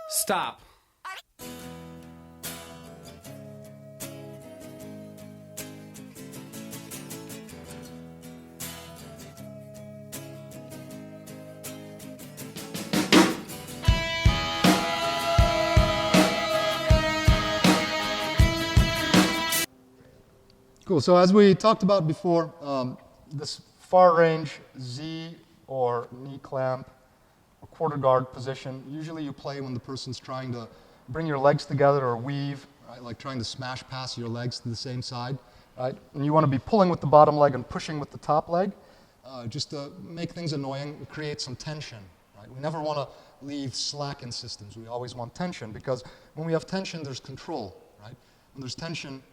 Stop. Cool. So as we talked about before, this far range Z or knee clamp or quarter guard position, usually you play when the person's trying to bring your legs together or weave, right? Like trying to smash past your legs to the same side, right? And you want to be pulling with the bottom leg and pushing with the top leg, just to make things annoying, create some tension, right? We never want to leave slack in systems. We always want tension because when we have tension, there's control, right? When there's tension,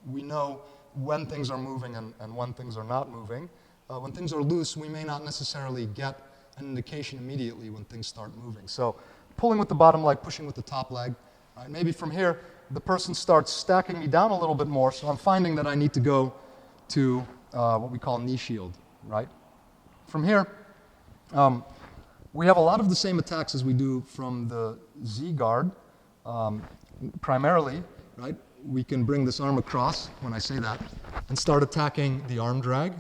we know when things are moving and when things are not moving. When things are loose, we may not necessarily get an indication immediately when things start moving. So pulling with the bottom leg, pushing with the top leg. Right? Maybe from here, the person starts stacking me down a little bit more, so I'm finding that I need to go to what we call knee shield. Right? From here, we have a lot of the same attacks as we do from the Zguard, primarily, right? We can bring this arm across, when I say that, and start attacking the arm drag,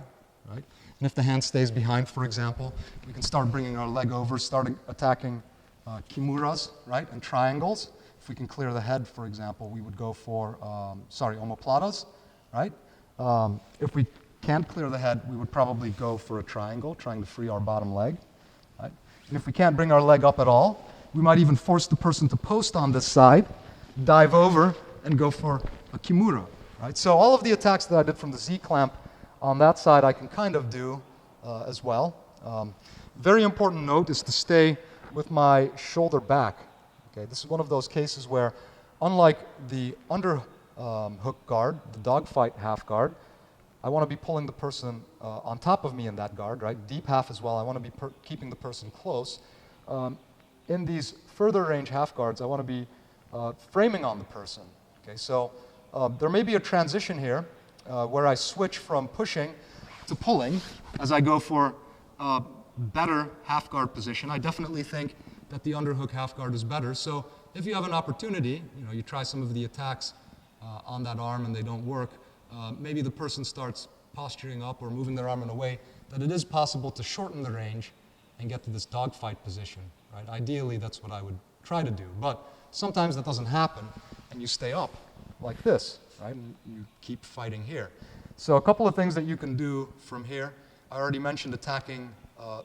right? And if the hand stays behind, for example, we can start bringing our leg over, start attacking kimuras, right, and triangles. If we can clear the head, for example, we would go for, omoplatas, right? If we can't clear the head, we would probably go for a triangle, trying to free our bottom leg, right? And if we can't bring our leg up at all, we might even force the person to post on this side, dive over, and go for a kimura, right? So all of the attacks that I did from the Z clamp on that side, I can kind of do as well. Very important note is to stay with my shoulder back. Okay, this is one of those cases where, unlike the under hook guard, the dogfight half guard, I want to be pulling the person on top of me in that guard, right? Deep half as well. I want to be keeping the person close. In these further range half guards, I want to be framing on the person. Okay, so there may be a transition here where I switch from pushing to pulling as I go for a better half guard position. I definitely think that the underhook half guard is better. So if you have an opportunity, you try some of the attacks on that arm and they don't work, maybe the person starts posturing up or moving their arm in a way that it is possible to shorten the range and get to this dogfight position. Right? Ideally, that's what I would try to do. But sometimes that doesn't happen, and you stay up like this, right? And you keep fighting here. So a couple of things that you can do from here. I already mentioned attacking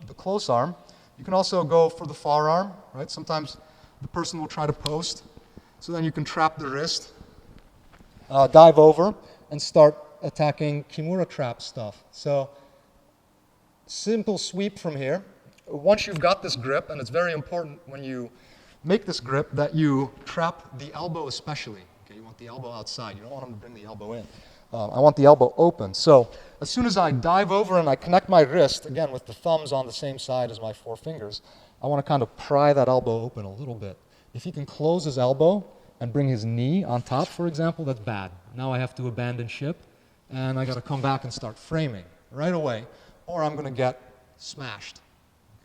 the close arm. You can also go for the far arm, right? Sometimes the person will try to post. So then you can trap the wrist, dive over, and start attacking kimura trap stuff. So simple sweep from here. Once you've got this grip, and it's very important when you make this grip that you trap the elbow especially. Okay, you want the elbow outside. You don't want them to bring the elbow in. I want the elbow open. So as soon as I dive over and I connect my wrist, again with the thumbs on the same side as my four fingers, I want to kind of pry that elbow open a little bit. If he can close his elbow and bring his knee on top, for example, that's bad. Now I have to abandon ship, and I got to come back and start framing right away, or I'm going to get smashed.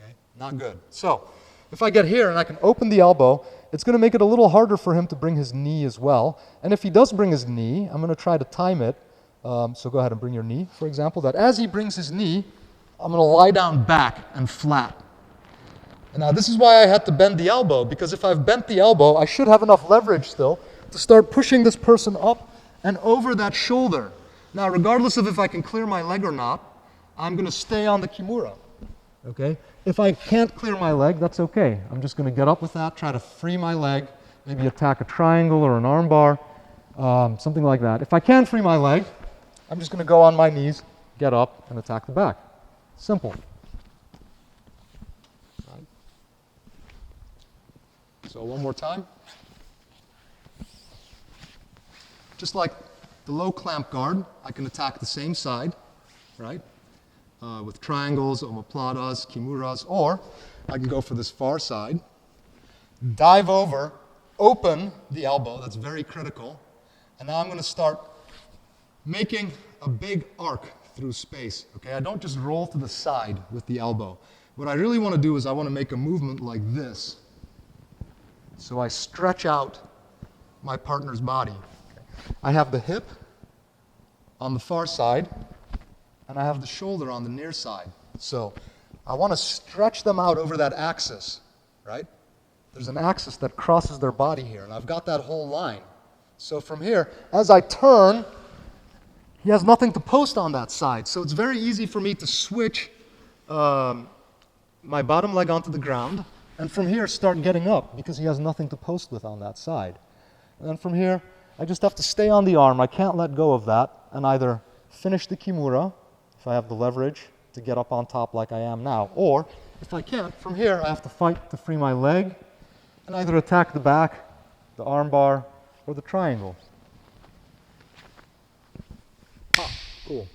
Okay, not good. So if I get here and I can open the elbow, it's going to make it a little harder for him to bring his knee as well. And if he does bring his knee, I'm going to try to time it. So go ahead and bring your knee, for example, that as he brings his knee, I'm going to lie down back and flat. And now this is why I had to bend the elbow, because if I've bent the elbow, I should have enough leverage still to start pushing this person up and over that shoulder. Now, regardless of if I can clear my leg or not, I'm going to stay on the kimura. Okay? If I can't clear my leg, that's okay. I'm just going to get up with that, try to free my leg, maybe attack a triangle or an arm bar, something like that. If I can free my leg, I'm just going to go on my knees, get up, and attack the back. Simple. Right. So one more time. Just like the low clamp guard, I can attack the same side, right? With triangles, omoplatas, kimuras, or I can go for this far side, dive over, open the elbow, that's very critical, and now I'm going to start making a big arc through space. Okay, I don't just roll to the side with the elbow. What I really want to do is I want to make a movement like this. So I stretch out my partner's body. I have the hip on the far side, and I have the shoulder on the near side. So I want to stretch them out over that axis, right? There's an axis that crosses their body here, and I've got that whole line. So from here, as I turn, he has nothing to post on that side. So it's very easy for me to switch my bottom leg onto the ground, and from here start getting up, because he has nothing to post with on that side. And then from here, I just have to stay on the arm. I can't let go of that, and either finish the kimura, if I have the leverage to get up on top like I am now, or if I can't, from here I have to fight to free my leg, and either attack the back, the arm bar, or the triangle. Ah, cool.